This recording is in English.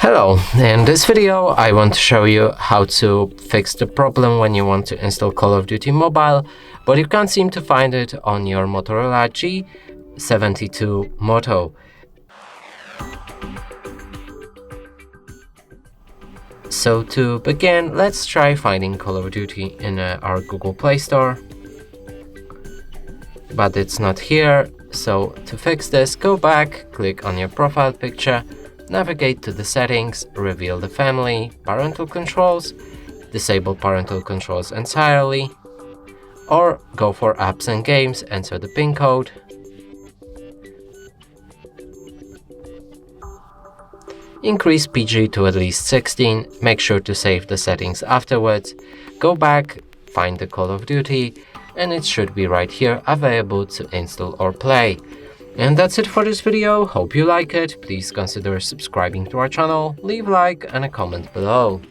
Hello, in this video I want to show you how to fix the problem when you want to install Call of Duty Mobile, but you can't seem to find it on your Motorola G72 Moto. So to begin, let's try finding Call of Duty in our Google Play Store. But it's not here, so to fix this, go back, click on your profile picture, navigate to the settings, reveal the family, parental controls, disable parental controls entirely, or go for apps and games, enter the PIN code, increase PEGI to at least 16, make sure to save the settings afterwards, go back, find the Call of Duty, and it should be right here available to install or play. And that's it for this video. Hope you like it. Please consider subscribing to our channel, leave a like and a comment below.